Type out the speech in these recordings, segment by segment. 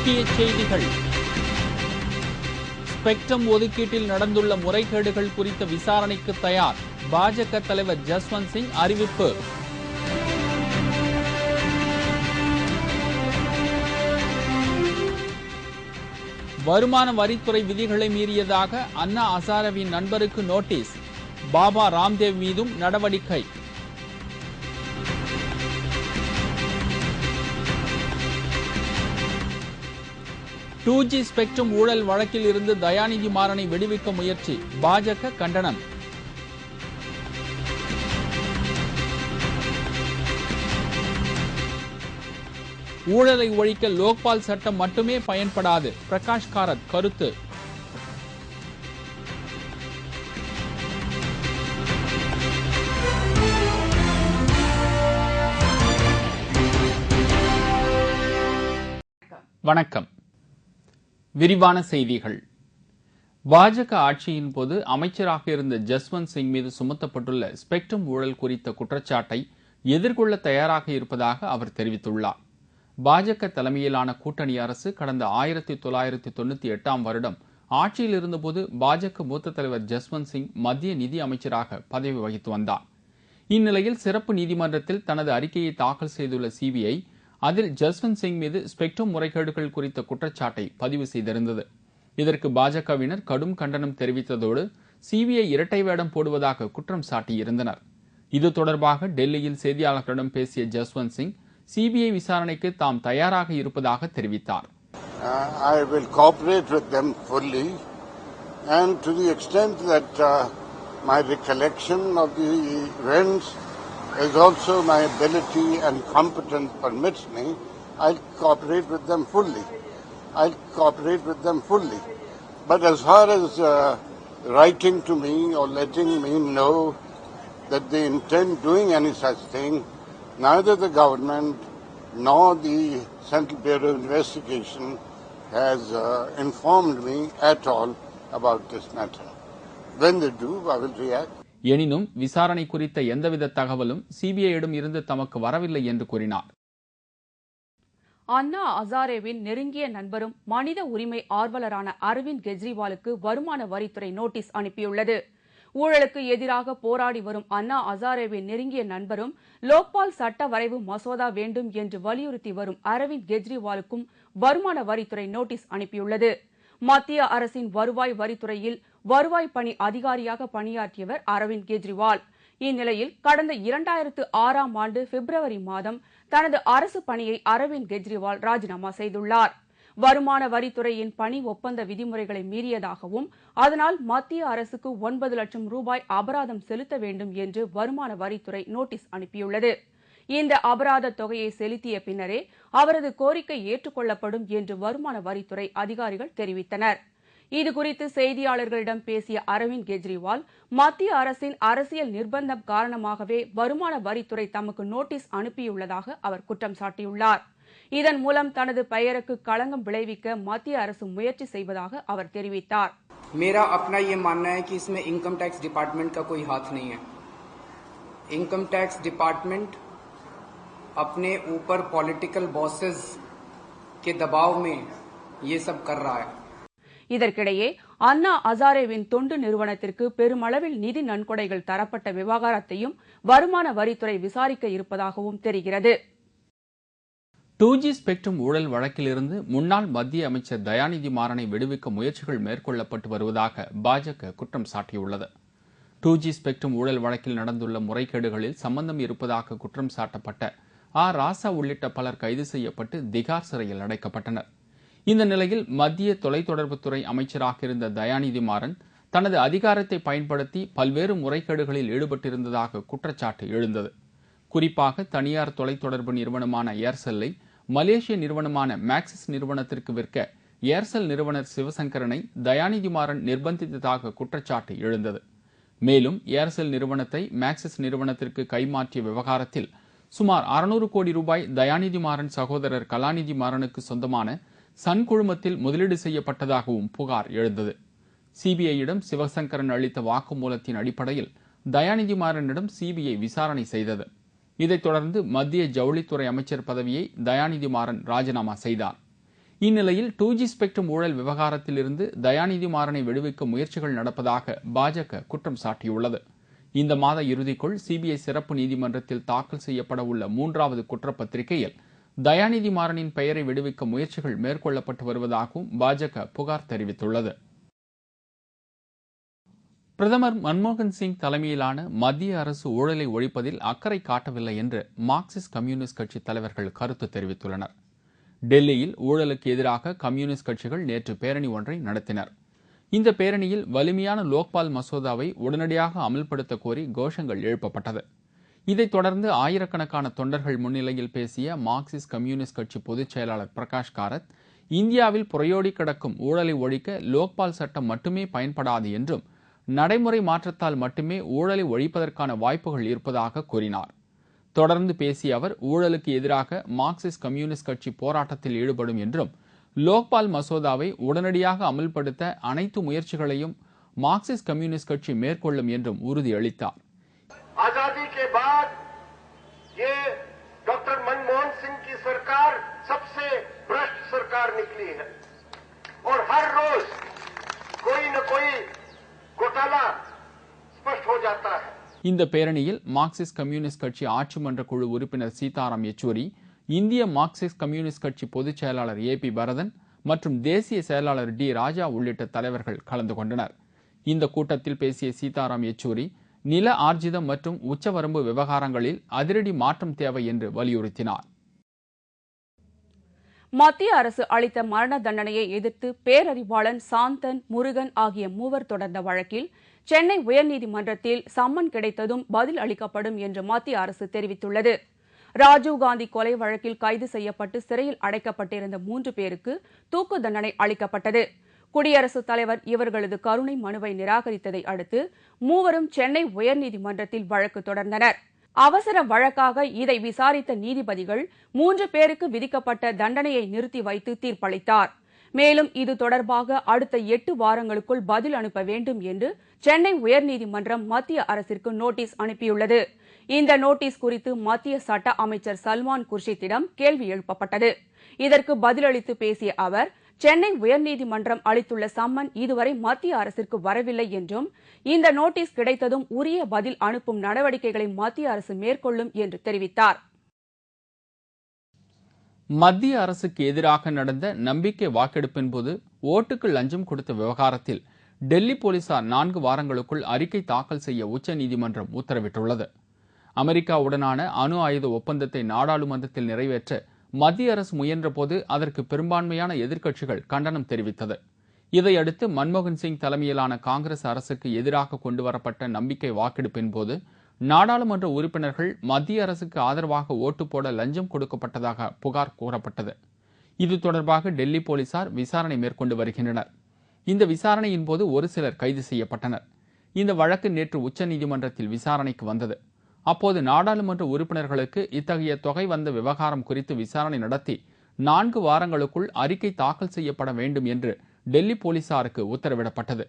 முக்கிய செய்திகள். ஸ்பெக்ட்ரம் ஒதுக்கீட்டில் நடந்துள்ள முறைகேடுகள் குறித்த விசாரணைக்கு தயார். பாஜக தலைவர் ஜஸ்வந்த் சிங் அறிவிப்பு. வருமான வரித்துறை விதிகளை மீறியதாக அண்ணா ஹசாரேவின் நண்பருக்கு நோட்டீஸ். பாபா ராம்தேவ் மீதும் நடவடிக்கை. டூ ஜி ஸ்பெக்ட்ரம் ஊழல் வழக்கில் இருந்து தயாநிதி மாறனை விடுவிக்க முயற்சி. பாஜக கண்டனம். ஊழலை ஒழிக்க லோக்பால் சட்டம் மட்டுமே பயன்படாது. பிரகாஷ் காரத் கருத்து. வணக்கம். விரிவான செய்திகள். பாஜக ஆட்சியின் போது அமைச்சராக இருந்த ஜஸ்வந்த் சிங் மீது சுமத்தப்பட்டுள்ள ஸ்பெக்ட்ரம் ஊழல் குறித்த குற்றச்சாட்டை எதிர்கொள்ள தயாராக இருப்பதாக அவர் தெரிவித்துள்ளார். பாஜக தலைமையிலான கூட்டணி அரசு கடந்த 1998ஆம் வருடம் ஆட்சியில் இருந்தபோது பாஜக மூத்த தலைவர் ஜஸ்வந்த் சிங் மத்திய நிதி அமைச்சராக பதவி வகித்து வந்தார். இந்நிலையில் சிறப்பு நீதிமன்றத்தில் தனது அறிக்கையை தாக்கல் செய்துள்ள சிபிஐ அதில் ஜஸ்வந்த் சிங் மீது ஸ்பெக்ட்ரம் முறைகேடுகள் குறித்த குற்றச்சாட்டை பதிவு செய்திருந்தது. இதற்கு பாஜகவினர் கடும் கண்டனம் தெரிவித்ததோடு சிபிஐ இரட்டை வேடம் போடுவதாக குற்றம் சாட்டியிருந்தனர். இது தொடர்பாக டெல்லியில் செய்தியாளர்களிடம் பேசிய ஜஸ்வந்த் சிங் சிபிஐ விசாரணைக்கு தாம் தயாராக இருப்பதாக தெரிவித்தார். I will cooperate with them fully and to the extent that my recollection of the events as also my ability and competence permits me, I'll cooperate with them fully. But as far as writing to me or letting me know that they intend doing any such thing, neither the government nor the Central Bureau of Investigation has informed me at all about this matter. When they do, I will react. எனினும் விசாரணை குறித்த எந்தவித தகவலும் சிபிஐயிடம் இருந்து தமக்கு வரவில்லை என்று கூறினார். அண்ணா ஹசாரேவின் நெருங்கிய நண்பரும் மனித உரிமை ஆர்வலரான அரவிந்த் கெஜ்ரிவாலுக்கு வருமான வரித்துறை நோட்டீஸ் அனுப்பியுள்ளது. ஊழலுக்கு எதிராக போராடி வரும் அண்ணா ஹசாரேவின் நெருங்கிய நண்பரும் லோக்பால் சட்ட வரைவு மசோதா வேண்டும் என்று வலியுறுத்தி வரும் அரவிந்த் கெஜ்ரிவாலுக்கும் வருமான வரித்துறை நோட்டீஸ் அனுப்பியுள்ளது. மத்திய அரசின் வருவாய் வரித்துறையில் வருவாய் பணி அதிகாரியாக பணியாற்றியவர் அரவிந்த் கெஜ்ரிவால். இந்நிலையில் கடந்த 2006ஆம் ஆண்டு பிப்ரவரி மாதம் தனது அரசு பணியை அரவிந்த் கெஜ்ரிவால் ராஜினாமா செய்துள்ளார். வருமான வரித்துறையின் பணி ஒப்பந்த விதிமுறைகளை மீறியதாகவும் அதனால் மத்திய அரசுக்கு 9 லட்சம் ரூபாய் அபராதம் செலுத்த வேண்டும் என்று வருமான வரித்துறை நோட்டீஸ் அனுப்பியுள்ளது. இந்த அபராத தொகையை செலுத்திய பின்னரே அவரது கோரிக்கை ஏற்றுக்கொள்ளப்படும் என்று வருமான வரித்துறை அதிகாரிகள் தெரிவித்தனர். இதுகுறித்து செய்தியாளர்களிடம் பேசிய அரவிந்த் கெஜ்ரிவால் மத்திய அரசின் அரசியல் நிர்பந்தம் காரணமாகவே வருமான வரித்துறை தமக்கு நோட்டீஸ் அனுப்பியுள்ளதாக அவர் குற்றம் சாட்டியுள்ளார். இதன் மூலம் தனது பெயருக்கு களங்கம் விளைவிக்க மத்திய அரசு முயற்சி செய்வதாக அவர் தெரிவித்தார். मेरा अपना ये मानना है कि इसमें इनकम टैक्स डिपार्टमेंट का कोई हाथ नहीं है. इनकम टैक्स डिपार्टमेंट अपने ऊपर पॉलिटिकल बॉसेस के दबाव में ये सब कर रहा है. இதற்கிடையே அண்ணா ஹசாரேவின் தொண்டு நிறுவனத்திற்கு பெருமளவில் நிதி நன்கொடைகள் தரப்பட்ட விவகாரத்தையும் வருமான வரித்துறை விசாரிக்க இருப்பதாகவும் தெரிகிறது. 2G ஸ்பெக்ட்ரம் ஊழல் வழக்கிலிருந்து முன்னாள் மத்திய அமைச்சர் தயாநிதி மாறனை விடுவிக்க முயற்சிகள் மேற்கொள்ளப்பட்டு வருவதாக பாஜக குற்றம் சாட்டியுள்ளது. 2G ஸ்பெக்ட்ரம் ஊழல் வழக்கில் நடந்துள்ள முறைகேடுகளில் சம்பந்தம் இருப்பதாக குற்றம் சாட்டப்பட்ட ராசா உள்ளிட்ட பலர் கைது செய்யப்பட்டு திகார் சிறையில் அடைக்கப்பட்டனர். இந்த நிலையில் மத்திய தொலைத்தொடர்புத்துறை அமைச்சராக இருந்த தயாநிதி மாறன் தனது அதிகாரத்தை பயன்படுத்தி பல்வேறு முறைகேடுகளில் ஈடுபட்டிருந்ததாக குற்றச்சாட்டு எழுந்தது. குறிப்பாக தனியார் தொலைத்தொடர்பு நிறுவனமான ஏர்செல்லை மலேசிய நிறுவனமான மேக்சிஸ் நிறுவனத்திற்கு விற்க ஏர்செல் நிறுவனர் சிவசங்கரனை தயாநிதி மாறன் நிர்பந்தித்ததாக குற்றச்சாட்டு எழுந்தது. மேலும் ஏர்செல் நிறுவனத்தை மேக்சிஸ் நிறுவனத்திற்கு கைமாற்றிய விவகாரத்தில் சுமார் 600 கோடி ரூபாய் தயாநிதி மாறன் சகோதரர் கலாநிதி மாறனுக்கு சொந்தமான சன் குழுமத்தில் முதலீடு செய்யப்பட்டதாகவும் புகார் எழுந்தது. சிபிஐயிடம் சிவசங்கரன் அளித்த வாக்குமூலத்தின் அடிப்படையில் தயாநிதி மாறனிடம் சிபிஐ விசாரணை செய்தது. இதைத் தொடர்ந்து மத்திய ஜவுளித்துறை அமைச்சர் பதவியை தயாநிதி மாறன் ராஜினாமா செய்தார். இந்நிலையில் 2G ஸ்பெக்ட்ரம் ஊழல் விவகாரத்திலிருந்து தயாநிதி மாறனை விடுவிக்க முயற்சிகள் நடப்பதாக பாஜக குற்றம் சாட்டியுள்ளது. இந்த மாத இறுதிக்குள் சிபிஐ சிறப்பு நீதிமன்றத்தில் தாக்கல் செய்யப்பட உள்ள 3வது குற்றப்பத்திரிகையில் தயாநிதி மாறனின் பெயரை விடுவிக்க முயற்சிகள் மேற்கொள்ளப்பட்டு வருவதாகவும் பாஜக புகார் தெரிவித்துள்ளது. பிரதமர் மன்மோகன் சிங் தலைமையிலான மத்திய அரசு ஊழலை ஒழிப்பதில் அக்கறை காட்டவில்லை என்று மார்க்சிஸ்ட் கம்யூனிஸ்ட் கட்சி தலைவர்கள் கருத்து தெரிவித்துள்ளனர். டெல்லியில் ஊழலுக்கு எதிராக கம்யூனிஸ்ட் கட்சிகள் நேற்று பேரணி ஒன்றை நடத்தினர். இந்த பேரணியில் வலிமையான லோக்பால் மசோதாவை உடனடியாக அமல்படுத்த கோரி கோஷங்கள் எழுப்பப்பட்டது. இதைத் தொடர்ந்து ஆயிரக்கணக்கான தொண்டர்கள் முன்னிலையில் பேசிய மார்க்சிஸ்ட் கம்யூனிஸ்ட் கட்சி பொதுச் செயலாளர் பிரகாஷ் காரத், இந்தியாவில் புரையோடி கிடக்கும் ஊழலை ஒழிக்க லோக்பால் சட்டம் மட்டுமே பயன்படாது என்றும், நடைமுறை மாற்றத்தால் மட்டுமே ஊழலை ஒழிப்பதற்கான வாய்ப்புகள் இருப்பதாக கூறினார். தொடர்ந்து பேசிய அவர், ஊழலுக்கு எதிராக மார்க்சிஸ்ட் கம்யூனிஸ்ட் கட்சி போராட்டத்தில் ஈடுபடும் என்றும், லோக்பால் மசோதாவை உடனடியாக அமல்படுத்த அனைத்து முயற்சிகளையும் மார்க்சிஸ்ட் கம்யூனிஸ்ட் கட்சி மேற்கொள்ளும் என்றும் உறுதியளித்தார். आजादी के बाद ये डॉक्टर मनमोहन सिंह की सरकार सबसे भ्रष्ट सरकार निकली है और हर रोज कोई न कोई घोटाला स्पष्ट हो जाता है. இந்த பேரணியில் மார்க்சிஸ்ட் கம்யூனிஸ்ட் கட்சி ஆட்சி மன்ற குழு உறுப்பினர் சீதாராம் யெச்சூரி, இந்திய மார்க்சிஸ்ட் கம்யூனிஸ்ட் கட்சி பொதுச் செயலாளர் AP பரதன் மற்றும் தேசிய செயலாளர் D ராஜா உள்ளிட்ட தலைவர்கள் கலந்து கொண்டனர். இந்த கூட்டத்தில் பேசிய சீதாராம் யெச்சூரி, நில ஆர்ஜிதம் மற்றும் உச்சவரம்பு விவகாரங்களில் அதிரடி மாற்றம் தேவை என்று வலியுறுத்தினார். மத்திய அரசு அளித்த மரண தண்டனையை எதிர்த்து பேரறிவாளன் சாந்தன், முருகன் ஆகிய மூவர் தொடர்ந்த வழக்கில் சென்னை உயர்நீதிமன்றத்தில் சம்மன் கிடைத்ததும் பதில் அளிக்கப்படும் என்று மத்திய அரசு தெரிவித்துள்ளது. ராஜீவ்காந்தி கொலை வழக்கில் கைது செய்யப்பட்டு சிறையில் அடைக்கப்பட்டிருந்த 3 பேருக்கு தூக்கு தண்டனை அளிக்கப்பட்டது. குடியரசுத் தலைவர் இவர்களது கருணை மனுவை நிராகரித்ததை அடுத்து மூவரும் சென்னை உயர்நீதிமன்றத்தில் வழக்கு தொடர்ந்தனர். அவசர வழக்காக இதை விசாரித்த நீதிபதிகள் 3 பேருக்கு விதிக்கப்பட்ட தண்டனையை நிறுத்தி வைத்து தீர்ப்பளித்தார். மேலும் இது தொடர்பாக அடுத்த 8 வாரங்களுக்குள் பதில் அனுப்ப வேண்டும் என்று சென்னை உயர்நீதிமன்றம் மத்திய அரசிற்கு நோட்டீஸ் அனுப்பியுள்ளது. இந்த நோட்டீஸ் குறித்து மத்திய சட்ட அமைச்சர் சல்மான் குர்ஷித்திடம் கேள்வி எழுப்பப்பட்டது. இதற்கு பதிலளித்து பேசிய அவர், சென்னை உயர்நீதிமன்றம் அளித்துள்ள சம்மன் இதுவரை மத்திய அரசிற்கு வரவில்லை என்றும், இந்த நோட்டீஸ் கிடைத்ததும் உரிய பதில் அனுப்பும் நடவடிக்கைகளை மத்திய அரசு மேற்கொள்ளும் என்று தெரிவித்தார். மத்திய அரசுக்கு எதிராக நடந்த நம்பிக்கை வாக்கெடுப்பின் போது ஓட்டுக்கு லஞ்சம் கொடுத்த விவகாரத்தில் டெல்லி போலீசார் 4 வாரங்களுக்குள் அறிக்கை தாக்கல் செய்ய உச்சநீதிமன்றம் உத்தரவிட்டுள்ளது. அமெரிக்காவுடனான அணு ஆயுத ஒப்பந்தத்தை நாடாளுமன்றத்தில் நிறைவேற்ற மத்திய அரசு முயன்றபோது அதற்கு பெரும்பான்மையான எதிர்க்கட்சிகள் கண்டனம் தெரிவித்தது. இதையடுத்து மன்மோகன் சிங் தலைமையிலான காங்கிரஸ் அரசுக்கு எதிராக கொண்டுவரப்பட்ட நம்பிக்கை வாக்கெடுப்பின் போது நாடாளுமன்ற உறுப்பினர்கள் மத்திய அரசுக்கு ஆதரவாக ஓட்டு போட லஞ்சம் கொடுக்கப்பட்டதாக புகார் கூறப்பட்டது. இது தொடர்பாக டெல்லி போலீசார் விசாரணை மேற்கொண்டு வருகின்றனர். இந்த விசாரணையின் போது ஒரு சிலர் கைது செய்யப்பட்டனர். இந்த வழக்கு நேற்று உச்சநீதிமன்றத்தில் விசாரணைக்கு வந்தது. அப்போது நாடாளுமன்ற உறுப்பினர்களுக்கு இத்தகைய தொகை வந்த விவகாரம் குறித்து விசாரணை நடத்தி 4 வாரங்களுக்குள் அறிக்கை தாக்கல் செய்யப்பட வேண்டும் என்று டெல்லி போலீசாருக்கு உத்தரவிடப்பட்டது.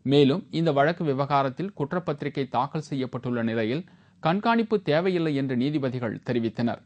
மேலும் இந்த வழக்கு விவகாரத்தில் குற்றப்பத்திரிகை தாக்கல் செய்யப்பட்டுள்ள நிலையில் கண்காணிப்பு தேவையில்லை என்று நீதிபதிகள் தெரிவித்தனர்.